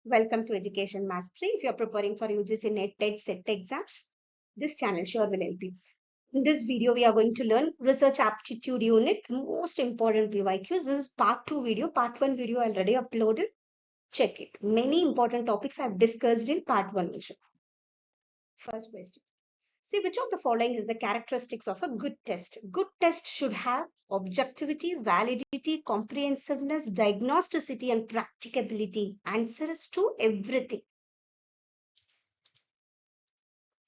Welcome to Education Mastery. If you're preparing for UGC NET, TET, SET exams, this channel sure will help you. In this video, we are going to learn Research Aptitude Unit, most important PYQs. This is part 2 video. Part 1 video already uploaded. Check it. Many important topics I've discussed in part 1 video. First question. See, which of the following is the characteristics of a good test? Good test should have objectivity, validity, comprehensiveness, diagnosticity, and practicability. Answer is to everything.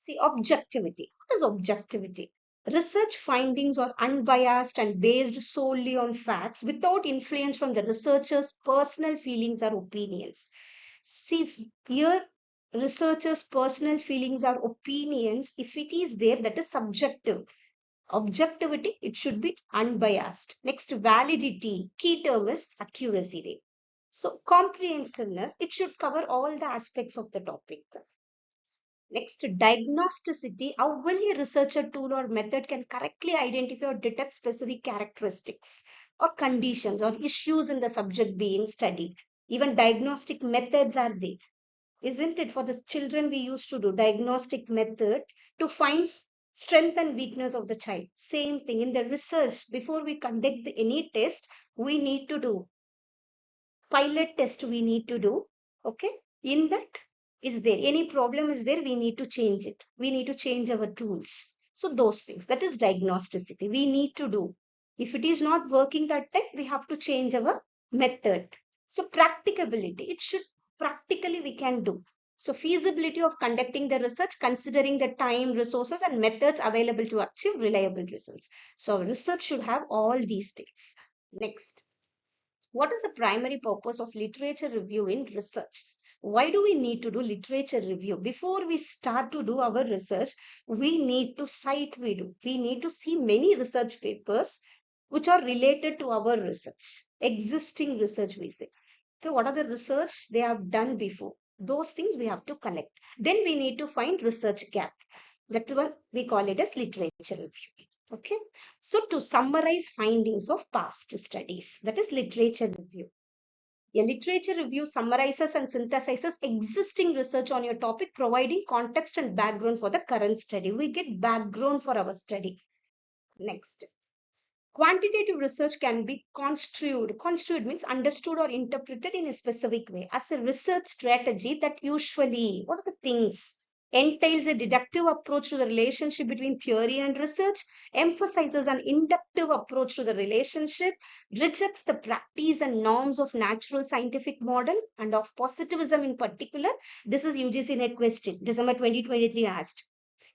See, objectivity. What is objectivity? Research findings are unbiased and based solely on facts without influence from the researcher's personal feelings or opinions. See, here researchers' personal feelings or opinions, if it is there, that is subjective. Objectivity, it should be unbiased. Next, validity. Key term is accuracy there. So, comprehensiveness, it should cover all the aspects of the topic. Next, diagnosticity. How well a researcher tool or method can correctly identify or detect specific characteristics or conditions or issues in the subject being studied. Even diagnostic methods are there. Isn't it? For the children, we used to do diagnostic method to find strength and weakness of the child. Same thing in the research. Before we conduct any test, we need to do pilot test. We need to do. Okay. In that, is there any problem? Is there? We need to change it. We need to change our tools. So those things. That is diagnosticity. We need to do. If it is not working that time, we have to change our method. So practicability. It should practically we can do. So feasibility of conducting the research considering the time, resources and methods available to achieve reliable results. So research should have all these things. Next, what is the primary purpose of literature review in research? Why do we need to do literature review? Before we start to do our research, we need to cite We need to see many research papers which are related to our research, existing research we say. Okay, what are the research they have done before? Those things we have to collect. Then we need to find research gap. That one we call it as literature review. Okay. So to summarize findings of past studies, that is literature review. A literature review summarizes and synthesizes existing research on your topic, providing context and background for the current study. We get background for our study. Next. Quantitative research can be construed. Construed means understood or interpreted in a specific way as a research strategy that usually, what are the things? Entails a deductive approach to the relationship between theory and research, emphasizes an inductive approach to the relationship, rejects the practice and norms of natural scientific model and of positivism in particular. This is UGC NET question, December 2023 asked.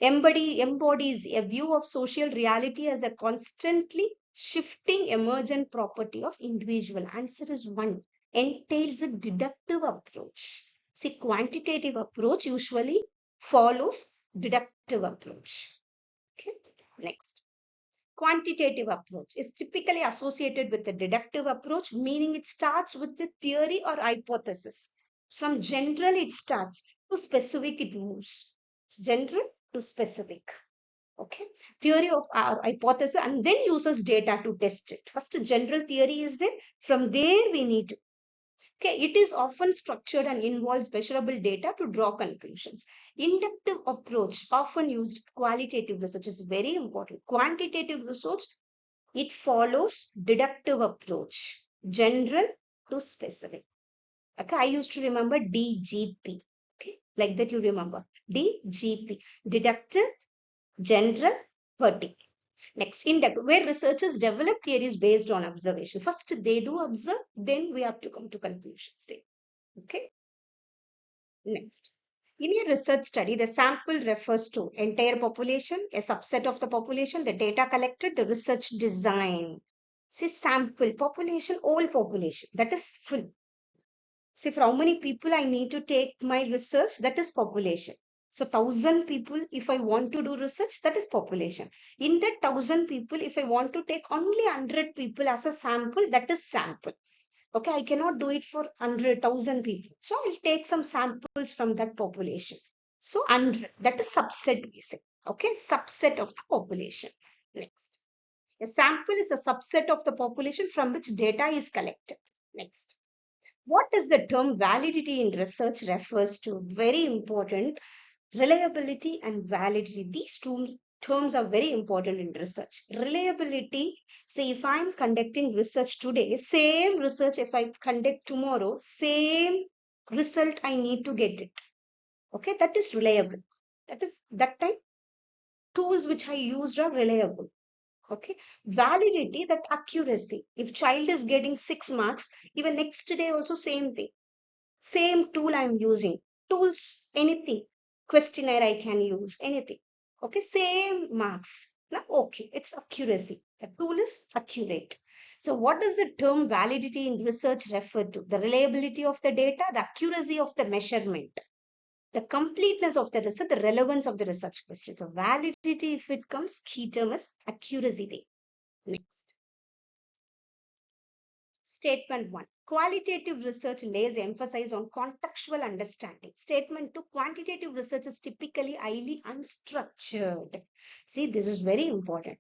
Embodies a view of social reality as a constantly shifting emergent property of individual. Answer is 1. Entails a deductive approach. See, quantitative approach usually follows deductive approach. Okay, next. Quantitative approach is typically associated with the deductive approach, meaning it starts with the theory or hypothesis. From general it starts, to specific it moves. General to specific. Okay, theory of our hypothesis and then uses data to test it. First, general theory is there. From there we need to. Okay, it is often structured and involves measurable data to draw conclusions. Inductive approach often used qualitative research is very important. Quantitative research, it follows deductive approach, general to specific. Okay, I used to remember DGP. Okay, like that you remember DGP, deductive, general, particular. Next, inductive, where researchers develop theories based on observation. First, they do observe, then we have to come to conclusions there. Okay. Next, in a research study, the sample refers to entire population, a subset of the population, the data collected, the research design. See, sample, population, all population, that is full. See, for how many people I need to take my research, that is population. So 1,000 people, if I want to do research, that is population. In that 1,000 people, if I want to take only 100 people as a sample, that is sample. Okay, I cannot do it for 100,000 people. So I'll take some samples from that population. So 100, that is subset we say. Okay, subset of the population. Next. A sample is a subset of the population from which data is collected. Next. What does the term validity in research refers to? Very important. Reliability and validity. These two terms are very important in research. Reliability, say if I'm conducting research today, same research if I conduct tomorrow, same result I need to get it. Okay, that is reliable. That is that time tools which I used are reliable. Okay, validity, that accuracy. If child is getting 6 marks, even next day also same thing. Same tool I'm using. Tools, anything. Questionnaire I can use, anything. Okay, same marks. Now, okay, it's accuracy. The tool is accurate. So, what does the term validity in research refer to? The reliability of the data, the accuracy of the measurement, the completeness of the research, the relevance of the research question. So, validity, if it comes, key term is accuracy. Next. Statement 1. Qualitative research lays emphasis on contextual understanding. Statement 2. Quantitative research is typically highly unstructured. See, this is very important.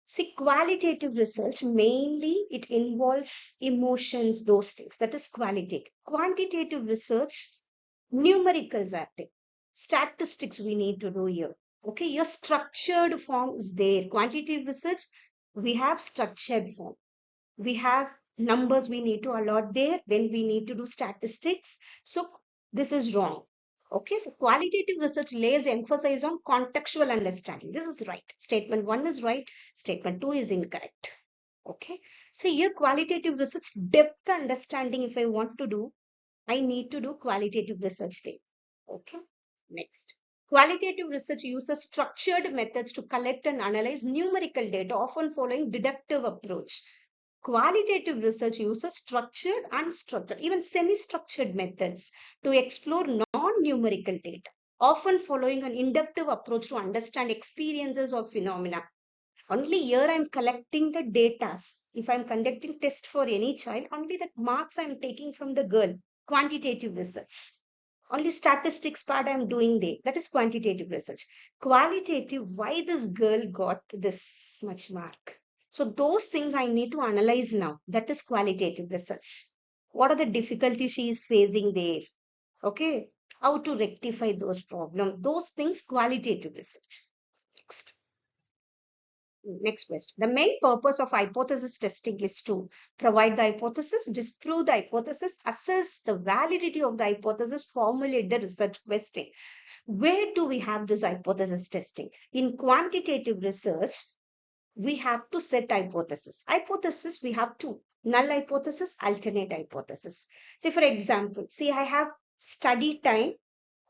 See, qualitative research mainly it involves emotions, those things. That is qualitative. Quantitative research, numericals are there. Statistics we need to do here. Okay, your structured form is there. Quantitative research, we have structured form. We have numbers we need to allot there, then we need to do statistics. So this is wrong. Okay, so qualitative research lays emphasis on contextual understanding. This is right. Statement 1 is right. Statement 2 is incorrect. Okay, so here qualitative research, depth understanding, if I want to do, I need to do qualitative research there. Okay, next. Qualitative research uses structured methods to collect and analyze numerical data, often following deductive approach. Qualitative research uses structured, unstructured, even semi-structured methods to explore non-numerical data, often following an inductive approach to understand experiences or phenomena. Only here I'm collecting the data. If I'm conducting test for any child, only that marks I'm taking from the girl. Quantitative research. Only statistics part I'm doing there. That is quantitative research. Qualitative, why this girl got this much mark? So those things I need to analyze now. That is qualitative research. What are the difficulties she is facing there? Okay. How to rectify those problems? Those things, qualitative research. Next. Next question. The main purpose of hypothesis testing is to provide the hypothesis, disprove the hypothesis, assess the validity of the hypothesis, formulate the research question. Where do we have this hypothesis testing? In quantitative research, we have to set hypothesis. Hypothesis, we have two: null hypothesis, alternate hypothesis. Say, for example, see, I have study time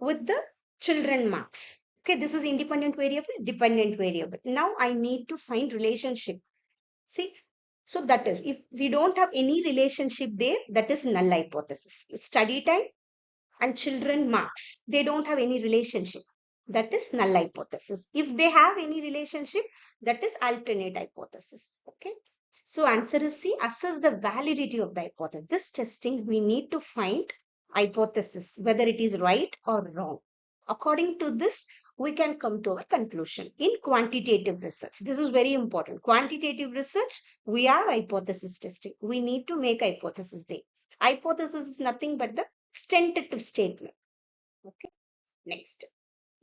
with the children marks. Okay, this is independent variable, dependent variable. Now I need to find relationship. See, so that is, if we don't have any relationship there, that is null hypothesis. Study time and children marks, they don't have any relationship. That is null hypothesis. If they have any relationship, that is alternate hypothesis. Okay. So answer is C, assess the validity of the hypothesis. This testing, we need to find hypothesis, whether it is right or wrong. According to this, we can come to a conclusion. In quantitative research, this is very important. Quantitative research, we have hypothesis testing. We need to make hypothesis there. Hypothesis is nothing but the tentative statement. Okay, next.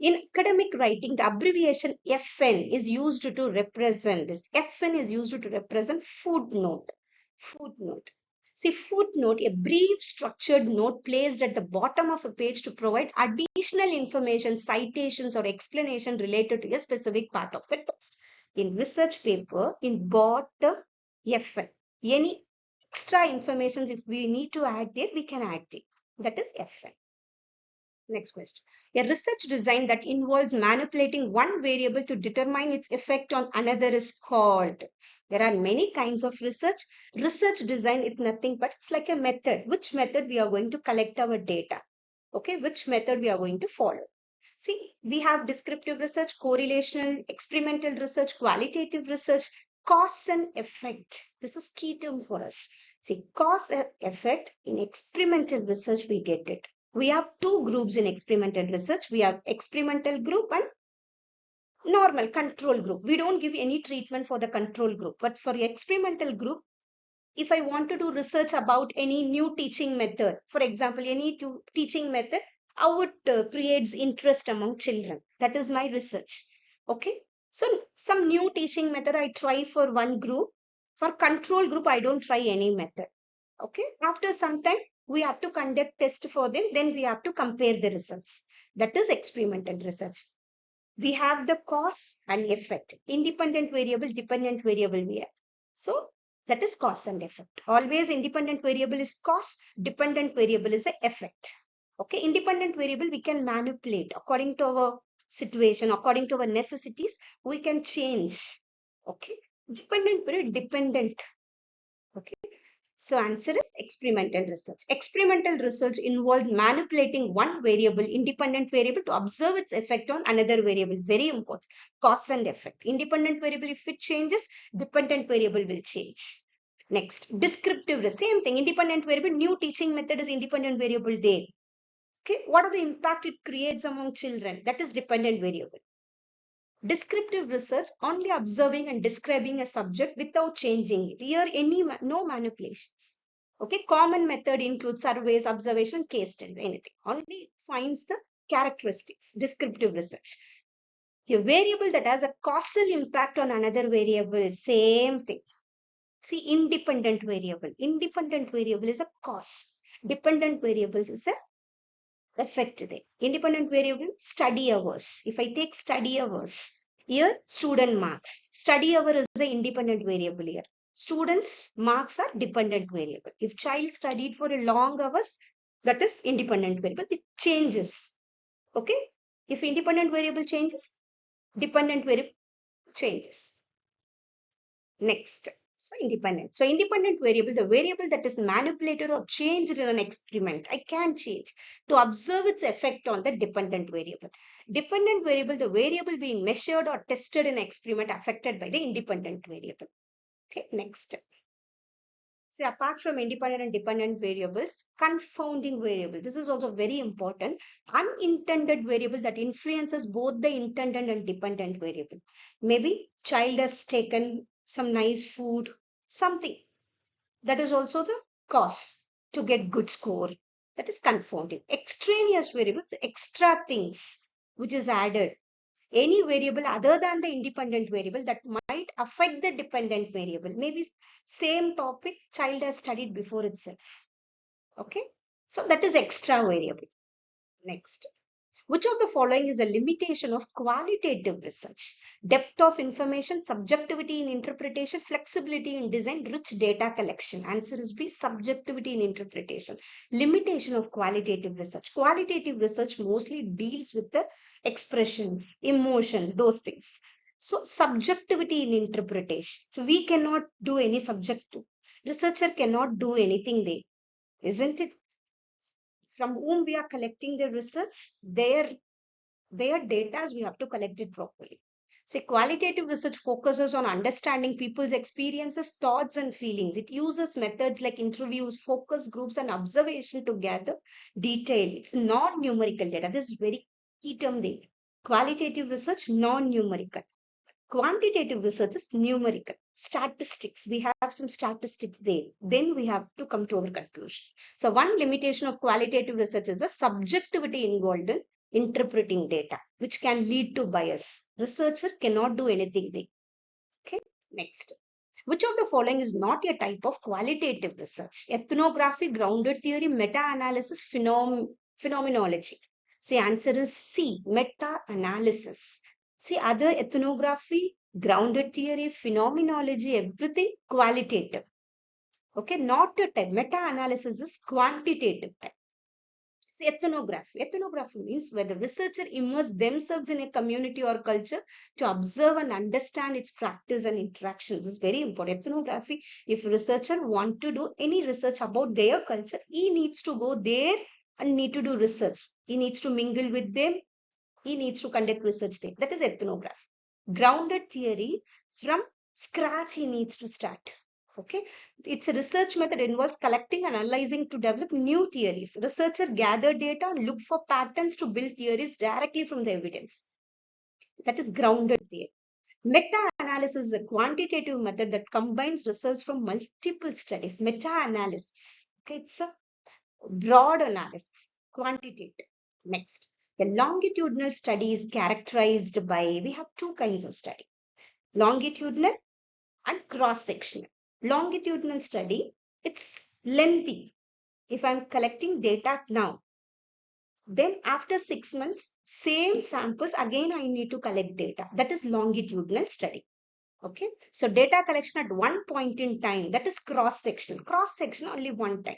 In academic writing, the abbreviation FN is used to represent this. FN is used to represent footnote. Footnote. See, footnote, a brief structured note placed at the bottom of a page to provide additional information, citations, or explanation related to a specific part of the text. In research paper, in bottom FN, any extra information if we need to add there, we can add there. That is FN. Next question. A research design that involves manipulating one variable to determine its effect on another is called. There are many kinds of research. Research design is nothing but it's like a method. Which method we are going to collect our data? Okay, which method we are going to follow? See, we have descriptive research, correlational, experimental research, qualitative research, cause and effect. This is key term for us. See, cause and effect in experimental research, we get it. We have two groups in experimental research. We have experimental group and normal control group. We don't give any treatment for the control group, but for experimental group, if I want to do research about any new teaching method, for example, any teaching method, how it creates interest among children. That is my research. Okay. So some new teaching method I try for one group. For control group, I don't try any method. Okay. After some time, we have to conduct test for them. Then we have to compare the results. That is experimental research. We have the cause and effect. Independent variable, dependent variable we have. So that is cause and effect. Always independent variable is cause, dependent variable is the effect. Okay, independent variable we can manipulate according to our situation, according to our necessities, we can change. Okay, dependent variable, dependent. Okay. So answer is experimental research. Experimental research involves manipulating one variable, independent variable, to observe its effect on another variable. Very important. Cause and effect. Independent variable, if it changes, dependent variable will change. Next, descriptive research. Same thing. Independent variable, new teaching method is independent variable there. Okay. What are the impact it creates among children? That is dependent variable. Descriptive research, only observing and describing a subject without changing it. Here, no manipulations. Okay, common method includes surveys, observation, case studies, anything. Only it finds the characteristics. Descriptive research. A variable that has a causal impact on another variable, same thing. See, independent variable. Independent variable is a cause. Dependent variables is a effect there. Independent variable, study hours. If I take study hours, here student marks. Study hour is the independent variable here. Students' marks are dependent variable. If child studied for a long hours, that is independent variable. It changes. Okay. If independent variable changes, dependent variable changes. Next. So independent variable, the variable that is manipulated or changed in an experiment, I can change to observe its effect on the dependent variable. Dependent variable, the variable being measured or tested in an experiment affected by the independent variable. Okay, next. So apart from independent and dependent variables, confounding variable. This is also very important. Unintended variable that influences both the intended and dependent variable. Maybe child has taken some nice food, something. That is also the cause to get good score. That is confounding. Extraneous variables, extra things which is added. Any variable other than the independent variable that might affect the dependent variable. Maybe same topic child has studied before itself. Okay. So that is extra variable. Next. Which of the following is a limitation of qualitative research? Depth of information, subjectivity in interpretation, flexibility in design, rich data collection. Answer is B, subjectivity in interpretation. Limitation of qualitative research. Qualitative research mostly deals with the expressions, emotions, those things. So subjectivity in interpretation. So we cannot do any subjective. Researcher cannot do anything there, isn't it? From whom we are collecting the research, their data, we have to collect it properly. See, qualitative research focuses on understanding people's experiences, thoughts, and feelings. It uses methods like interviews, focus groups, and observation to gather detail. It's non-numerical data. This is very key term there. Qualitative research, non-numerical. Quantitative research is numerical. Statistics, we have some statistics there. Then we have to come to our conclusion. So one limitation of qualitative research is the subjectivity involved in interpreting data, which can lead to bias. Researcher cannot do anything there. Okay, next. Which of the following is not a type of qualitative research? Ethnography, grounded theory, meta-analysis, phenomenology. See, answer is C, meta-analysis. See, other ethnography, grounded theory, phenomenology, everything qualitative. Okay, not a type. Meta-analysis is quantitative type. See, ethnography. Ethnography means where the researcher immerse themselves in a community or culture to observe and understand its practice and interactions. This is very important. Ethnography, if a researcher want to do any research about their culture, he needs to go there and need to do research. He needs to mingle with them. He needs to conduct research there. That is ethnography. Grounded theory, from scratch he needs to start. Okay, it's a research method involves collecting and analyzing to develop new theories. Researcher gather data and look for patterns to build theories directly from the evidence. That is grounded theory. Meta-analysis is a quantitative method that combines results from multiple studies. Meta-analysis. Okay, it's a broad analysis, quantitative. Next, the longitudinal study is characterized by, we have two kinds of study, longitudinal and cross-sectional. Longitudinal study, it's lengthy. If I'm collecting data now, then after 6 months, same samples, again I need to collect data. That is longitudinal study. Okay, so data collection at one point in time, that is cross-section. Cross-section only one time.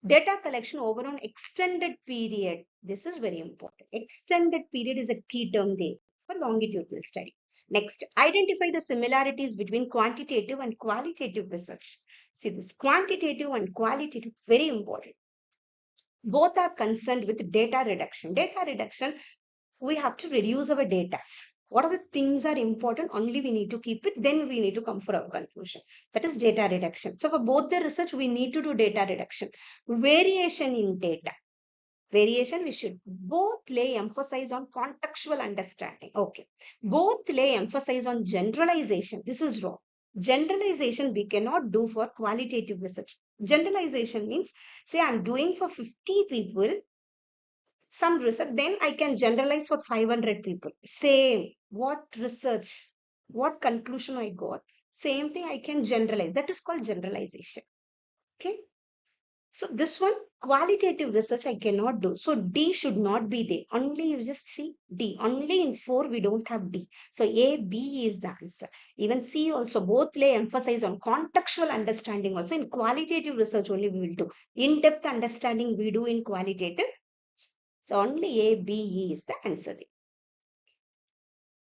Data collection over an extended period. This is very important. Extended period is a key term there for longitudinal study. Next, identify the similarities between quantitative and qualitative research. See, this quantitative and qualitative, very important. Both are concerned with data reduction. Data reduction, we have to reduce our data. What are the things are important? Only we need to keep it, then we need to come for our conclusion. That is data reduction. So for both the research, we need to do data reduction. Variation in data. Variation, we should both lay emphasis on contextual understanding. Okay. Both lay emphasis on generalization. This is wrong. Generalization we cannot do for qualitative research. Generalization means, say I'm doing for 50 people, some research, then I can generalize for 500 people. Same. What research, what conclusion I got, same thing I can generalize. That is called generalization. Okay. So this one, qualitative research I cannot do. So D should not be there. Only you just see D. Only in 4 we don't have D. So A, B is the answer. Even C also, both lay emphasis on contextual understanding also. In qualitative research only we will do. In-depth understanding we do in qualitative. So only A, B, E is the answer.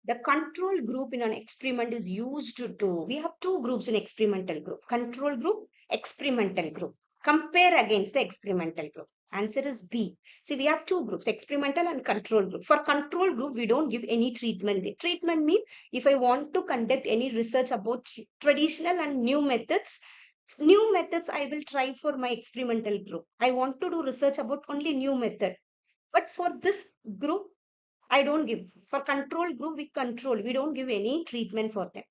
The control group in an experiment is used to, we have two groups in experimental group. Control group, experimental group. Compare against the experimental group. Answer is B. See, we have two groups, experimental and control group. For control group, we don't give any treatment. The treatment means if I want to conduct any research about traditional and new methods I will try for my experimental group. I want to do research about only new method. But for this group, I don't give. For control group, we control. We don't give any treatment for them.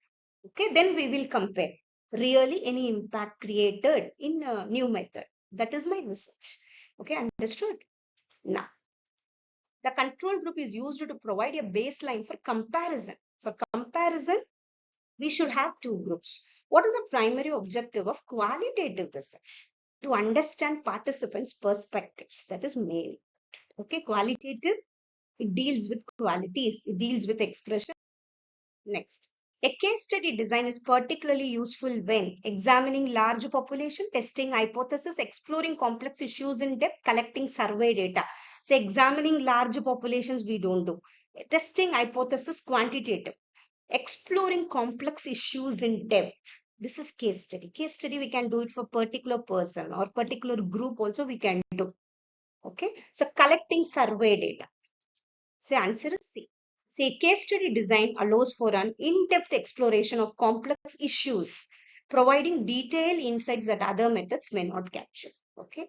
Okay, then we will compare. Really, any impact created in a new method. That is my research. Okay, understood? Now, the control group is used to provide a baseline for comparison. For comparison, we should have two groups. What is the primary objective of qualitative research? To understand participants' perspectives. That is main. Okay, qualitative, it deals with qualities, it deals with expression. Next, a case study design is particularly useful when examining large population, testing hypothesis, exploring complex issues in depth, collecting survey data. So examining large populations we don't do. Testing hypothesis, quantitative. Exploring complex issues in depth. This is case study. Case study we can do it for particular person or particular group also we can do. Okay. So collecting survey data. So answer is C. See, case study design allows for an in-depth exploration of complex issues, providing detailed insights that other methods may not capture. Okay.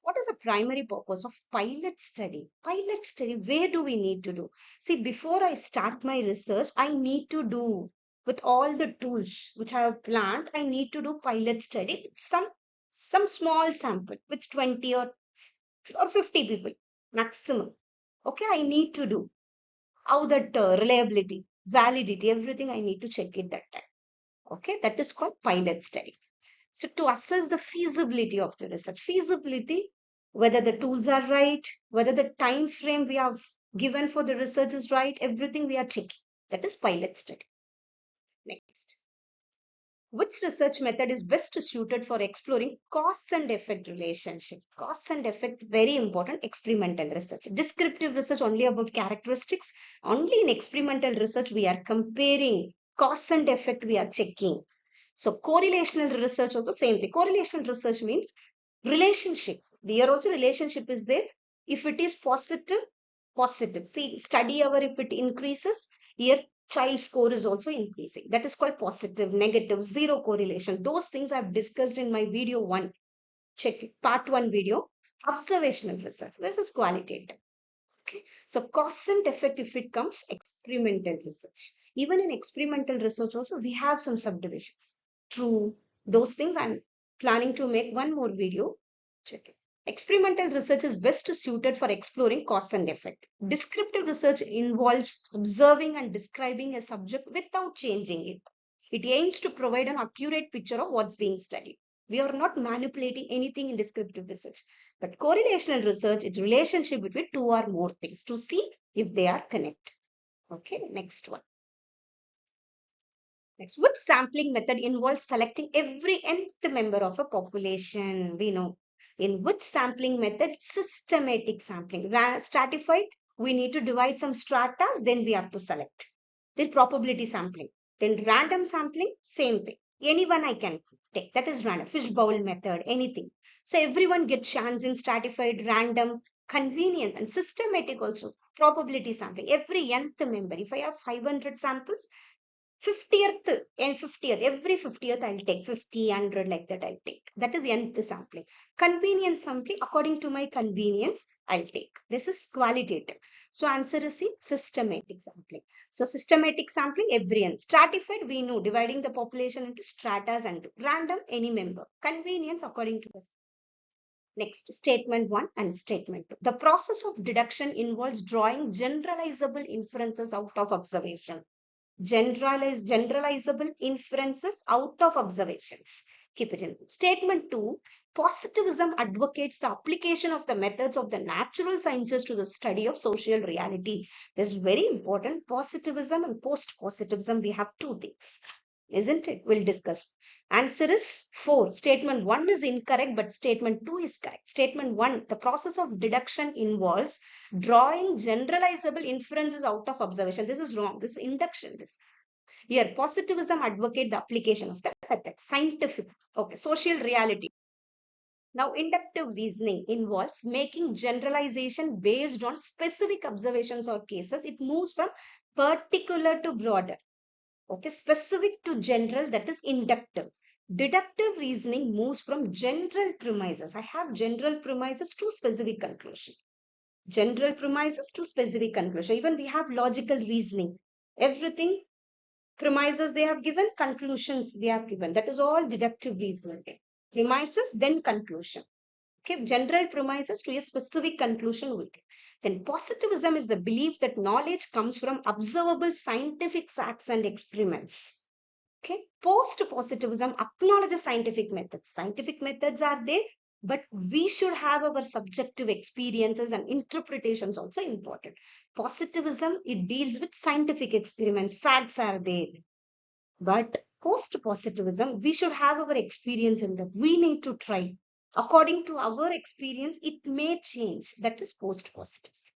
What is the primary purpose of pilot study? Pilot study, where do we need to do? See, before I start my research, I need to do with all the tools which I have planned, I need to do pilot study with some small sample with 20 or 50 people maximum. Okay, I need to do how that reliability, validity, everything I need to check it that time. Okay, that is called pilot study. So to assess the feasibility of the research, feasibility, whether the tools are right, whether the time frame we have given for the research is right, everything we are checking. That is pilot study. Next. Which research method is best suited for exploring cause and effect relationship? Cause and effect, very important, experimental research. Descriptive research only about characteristics. Only in experimental research we are comparing cause and effect we are checking. So correlational research also same thing. Correlational research means relationship. There also relationship is there. If it is positive, positive. See, study hour if it increases, here child score is also increasing. That is called positive, negative, zero correlation. Those things I've discussed in my video 1. Check it, part 1 video. Observational research. This is qualitative. Okay. So cause and effect, if it comes, experimental research. Even in experimental research also, we have some subdivisions. True, those things I'm planning to make one more video. Check it. Experimental research is best suited for exploring cause and effect. Descriptive research involves observing and describing a subject without changing it. It aims to provide an accurate picture of what's being studied. We are not manipulating anything in descriptive research. But correlational research is relationship between two or more things to see if they are connected. Okay, next one. Next, which sampling method involves selecting every nth member of a population? We know. In which sampling method? Systematic sampling. Stratified, we need to divide some stratas, then we have to select. Then probability sampling. Then random sampling, same thing. Anyone I can take. That is random. Fishbowl method, anything. So everyone gets chance in stratified, random, convenient, and systematic also. Probability sampling. Every nth member. If I have 500 samples, 50th and 50th, every 50th I'll take 50, 100, like that I'll take. That is nth sampling. Convenience sampling, according to my convenience, I'll take. This is qualitative. So answer is C, systematic sampling. So systematic sampling, every nth. Stratified, we know, dividing the population into stratas and random, any member. Convenience, according to the next, statement 1 and statement 2. The process of deduction involves drawing generalizable inferences out of observation. Generalizable inferences out of observations. Keep it in. Statement 2, positivism advocates the application of the methods of the natural sciences to the study of social reality. This is very important. Positivism and post-positivism, we have two things, isn't it? We'll discuss. Answer is 4. Statement 1 is incorrect, but statement 2 is correct. Statement 1, the process of deduction involves drawing generalizable inferences out of observation. This is wrong. This is induction. Here, positivism advocate the application of the method. Scientific. Okay, social reality. Now, inductive reasoning involves making generalization based on specific observations or cases. It moves from particular to broader. Okay, specific to general, that is inductive. Deductive reasoning moves from general premises. I have general premises to specific conclusion. General premises to specific conclusion. Even we have logical reasoning. Everything, premises they have given, conclusions they have given. That is all deductive reasoning. Premises, then conclusion. Okay, general premises to a specific conclusion we get. Then positivism is the belief that knowledge comes from observable scientific facts and experiments. Okay, post-positivism acknowledges scientific methods. Scientific methods are there, but we should have our subjective experiences and interpretations also important. Positivism, it deals with scientific experiments, facts are there. But post-positivism, we should have our experience in that. We need to try. According to our experience, it may change. That is post-positivism.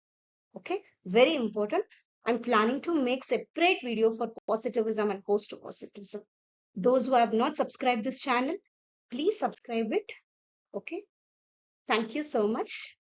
Okay, very important. I'm planning to make separate video for positivism and post-positivism. Those who have not subscribed this channel, please subscribe it. Okay, thank you so much.